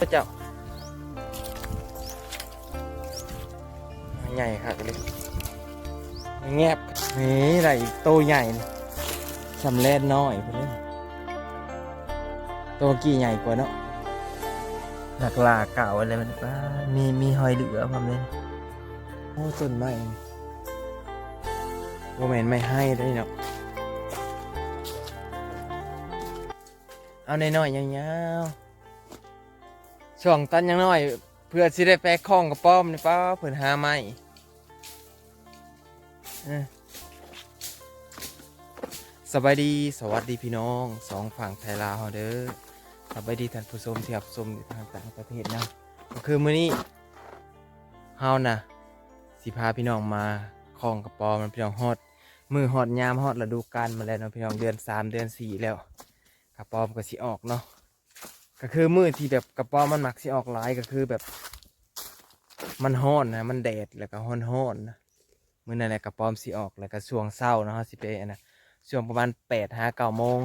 พระเจ้าใหญ่ครับเลยแงบนี่อะไรโตใหญ่สำเร็จน้อยไปเลยตัวกี่ใหญ่กว่าเนาะหลักลาเก่าอะไรมันป้ามีหอยเหลือความเลยโอ้ต้นไม้โมเมนต์ไม่ให้ได้เนาะเอาในน้อยๆยาวๆช่วงตันยังน้อยเพื่อสิได้แปะคล้องกับป้อมนี่ป้าเพื่อนหาไม้สบายดีสวัสดีพี่น้องสองฝั่งไทยลาวเด้อสบายดีท่านผู้ชมที่รับชมทางต่างประเทศนะก็คือมื้อนี้เฮานะสิพาพี่น้องมาคล้องกับป้อมมันพี่น้องฮอดมือฮอดยามฮอดฤดูกาลมาแล้วเนาะพี่น้องเดือน3เดือน4แล้วกระป๋อมก็สิออกเนาะก็คือมือที่แบบกระป๋อมมันมักสิออกหลายก็คือแบบมันร้อนนะมันแดดแล้วก็ร้อนนะมื้อนั้นแหละกระป๋อมสิออกแล้วก็ช่วงเช้าเนาะสิไปนะช่วงประมาณ8-9 โมง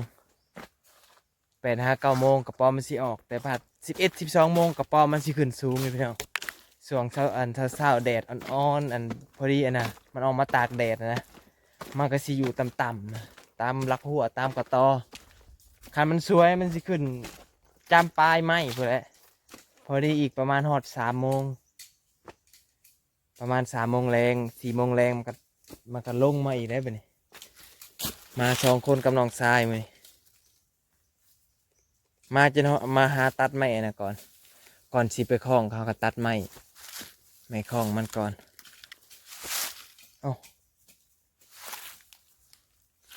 8-9 โมงกระป๋อมมันสิออกแต่พอ11-12 โมงกระป๋อมมันสิขึ้นสูงเลยพี่น้องช่วงเช้าเช้าแดดอ่อนๆพอดีนะมันออกมาตากแดดนะมันก็สิอยู่ต่ำๆนะตามหลักหัวตามกระตอคันมันสวยมันสิขึ้นจำปลายไม้เพื่อแหละพอดีอีกประมาณฮอด3 โมงประมาณ3 โมงแรง4 โมงแรงมันก็ลงมาอีกได้ปะนี่มา2 คนกับน้องทรายมั้ยมาจะมาหาตัดไม้นะก่อนสิไปคล้องเขาก็ตัดไม้คล้องมันก่อนเอ้า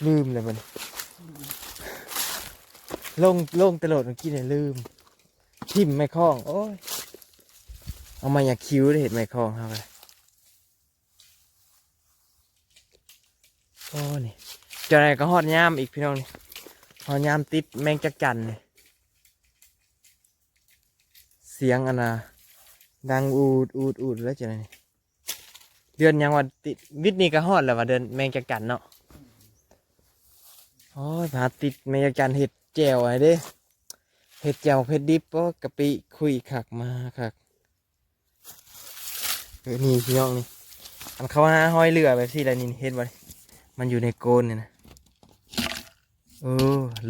ลืมเลยมันลงตลอดเมื่อกี้เนี่ยลืมทิ่มไม้คล้องโอ้ยเอามาอยากคิ้วได้เห็นไม้คล้องเขาเลยโอ้นี่จะไหนก็ฮอดย่ามอีกพี่น้องนี่ฮอดย่ามติดแมงจักจั่นนี่เสียงดังอูดแล้วจะไหนเดือนยังว่าติดวิทย์นี่ก็ฮอดแล้วว่าเดือนแมงจักจั่นเนาะโอ้ยพาติดแมงจักจั่นเห็ดแจ่วไอ้เด้เห็ดแจ่วเห็ดดิบก็กะปิคุยขักมาขักนี่พี่น้องนี่อันเขาหาห้อยเรือแบบที่ไรนี่เห็ดบ่มันอยู่ในโกนเนี่ยนะ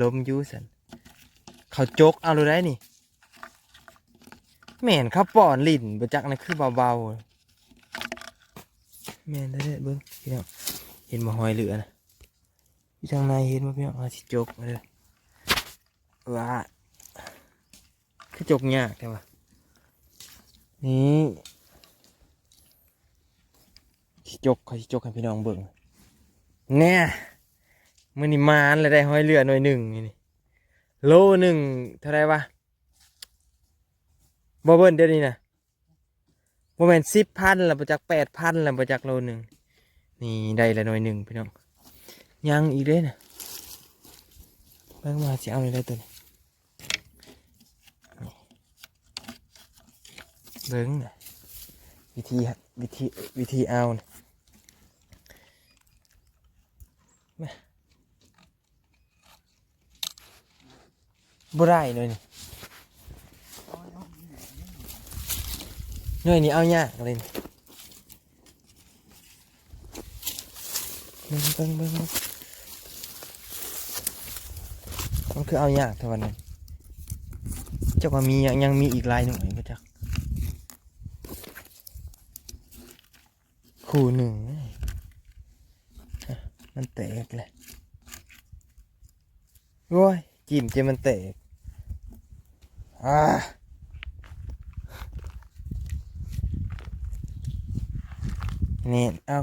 ลมยูสันเขาจกเอาเลยได้นี่แม่นเขาป้อนลิ่นบจักนะคือเบาๆแม่นได้เบิ้งพี่น้องเห็นมาห้อยเรือนะที่ทางในเห็นมาพี่น้องเอาสิจกมาเลยว้าคือจกยากใช่ปะนี่สิจกเขาสิจกให้พี่น้องเบิ้งเนี่ยมื่อนี้มานเลยได้ห้อยเรือหน่อยหนึ่งนี่โลหนึ่งเท่าไรวะบ่เบิ้ลเดี๋ยวนี้นะบ่แม่น10,000แล้วบ่จัก8,000แล้วบ่จักโลหนึ่งนี่ได้ละหน่อยหนึ่งพี่น้องยังอีกเด้นะเบิ่งมาสิเอาเลยได้ตัวนี้เบิ่งนะวิธีเอานะบ่ได้เลยนี่หน่อยนี่เอายากเลยเบิ่งมันคือเอายากเท่านั้นเจ้าว่ามียังมีอีกลายหนึ่งไหมพระเจ้าคู่หนึ่งมันแตกเลยโว้ยจิ้มเจมันแตกเนี่ยเอา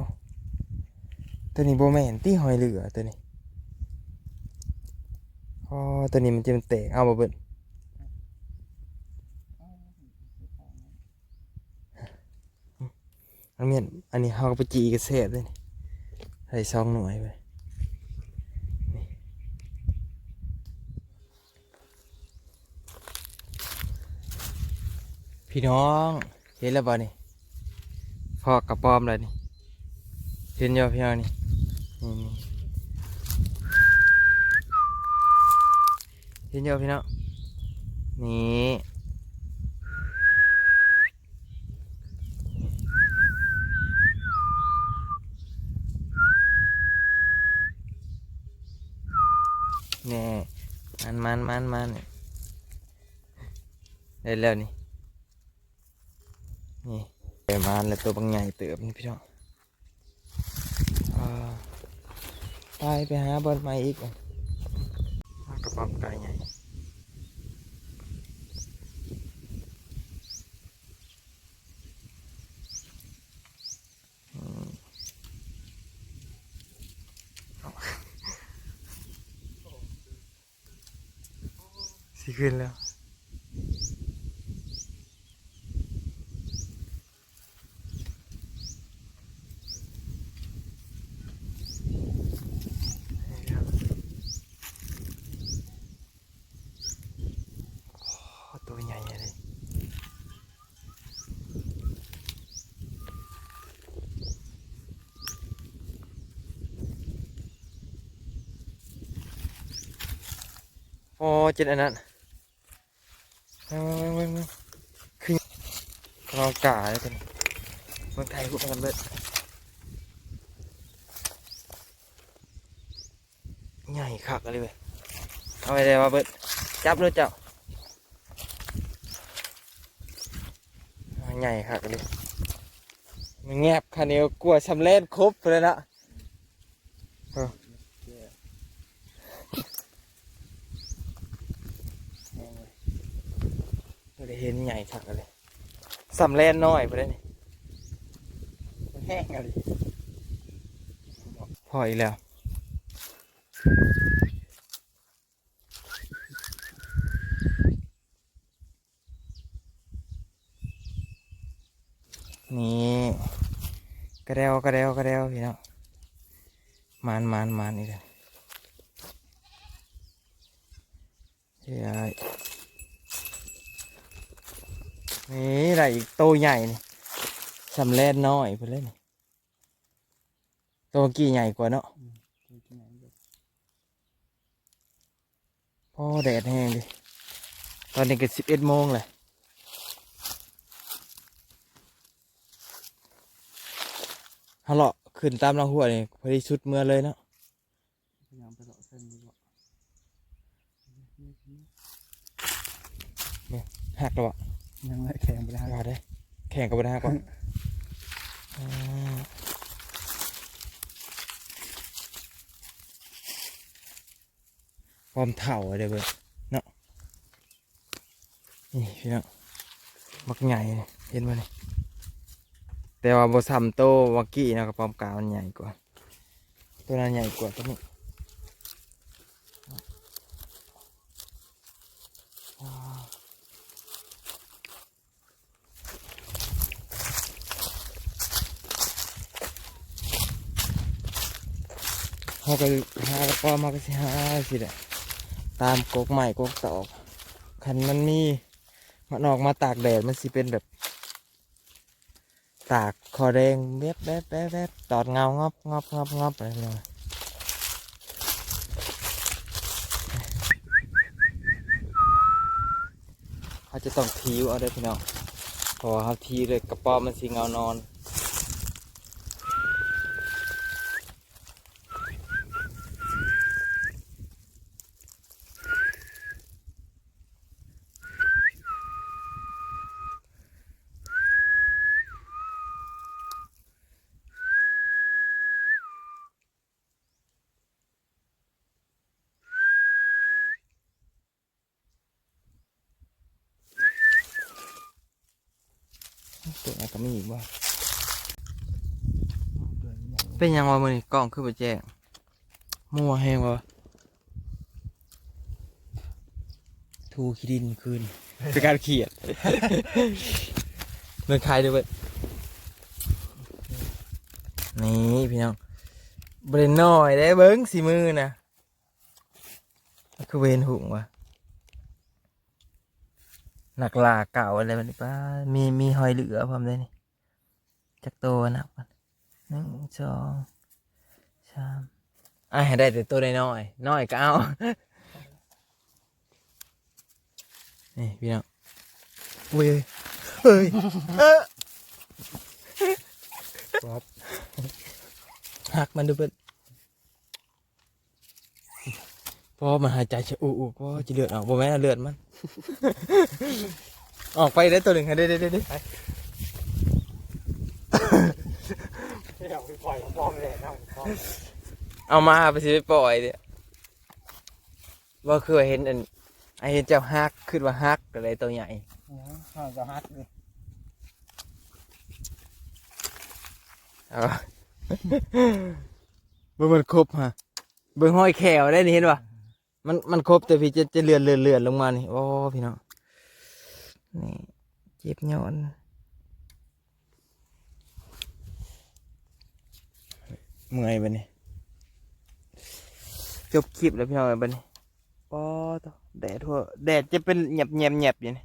ตัวนี้โบแมนที่หอยเหลือตัวนี้ตัวนี้มันจะมันแตกเอาบ่เบิ่นอันนี้เขาก็ไปจีกระเสบเลยนี่ใส่ซองหน่วยไปพี่น้องเห็นแล้วบ่นี่พอกระป๋อมเลยนี่เห็นยอพี่น้องนี่เห็นยอพี่น้องนี่ แน่มันได้แล้วนี่นี่ไปมันแล้วตัวบางใหญ่เติบนี่พี่น้องไปหาบอลใหม่อีกกระป๋องไก่ใหญ่สิขึ้นแล้วตัวใหญ่เลยโอ้เจ็ดอันนั้นเว้งขึ้นกองกาเลยตัวนี้เมืองไทยพวกมันเบิดใหญ่คักเลยเว้ยเอาไปเลยว่าเบิดจับเลยเจ้าใหญ่คักเลยมันแงบคันเดียวกลัวชำเล่นครบเลยนะได้เห็นใหญ่คักเลยสำเล่นน้อยไปเลยนี่แห้งอะไรพออีกแล้วนี่กระเดวพี่น้องมันนี่เลยเฮ้ยนี่อะไรอีกโตใหญ่นี่สำเร็จน้อยไปเลยนี่โตกี่ใหญ่กว่าเนาะพ่อแดดแห้งดิตอนนี้ก็11 โมงเลยฮัลโหลขึ้นตามลำหัวนี่พอดีชุดเมื่อเลยเนาะเนี่ยหักแล้วอ่ะยังไม่แข่งไปได้หักได้แข่งกับไปได้หักก่อนความเถ่าอะไรเว้ยเนาะนี่พี่น้องมักใหญ่เห็นไหมนี่แต่ว่าบซัมโตวักกี้นะกระป๋อมกาวมันใหญ่กว่าตัวนั้นใหญ่กว่าตัวนี้เขาก็หากระป๋อมมาก็สิหาสิแหละตามกกใหม่กกตอกคันมันมีมันออกมาตากแดดมันสิเป็นแบบตากคอแดงแบบตอดเงางอบอะไรเลยเขาจะต้องทิ้วเอาได้พี่น้องพอเขาทีเลยกระป๋อมมันสิเงานอนตัวไหนก็ไม่อีกว่าเป็นยังวะมือนี่กล้องขึ้นไปแจ้งมั่วแห้งวะทูขี้ดินคืนเป็นการเขียดเมืองไทยด้วยเว้ยนี่พี่น้องเบรนน้อยได้เบิ้งสีมือนะคือเวนหุ่งวะหนักลาเก่าอะไรมันป้ามีหอยเหลือพร้อมเลยนี่จักโตนับกัน1 2 3ให้ได้แต่ตัวน้อยก็เอานี่พี่น้องเว้ยเฮ้ยหักมันดูเปิด เพราะมันหายใจจะอู้เพราะจะเลือดออกบ่แม่นเลือดมัน ออกไปได้ตัวหนึ่งได้เดี๋ยวไปปล่อยพร้อมเลยนะพร้อม เอามาไปสิไปปล่อยเดี๋ยวว่าเคยเห็นอันไอเห็นเจ้าฮักขึ้นว่าฮักอะไรตัวใหญ่ ข้าวจะฮักเลย เอา เบิ่งมันครบฮะเบิ่งห้อยแขวได้นี่เห็นป่ะมันครบแต่พี่จะเลื่อนลงมานี่โอ้พี่น้องนี่เจ็บย้อนเมื่อยบัดนี้จบคลิปแล้วพี่น้องบัดนี้ปอต่อแดดทั่วแดดจะเป็นแหยบอยู่นี่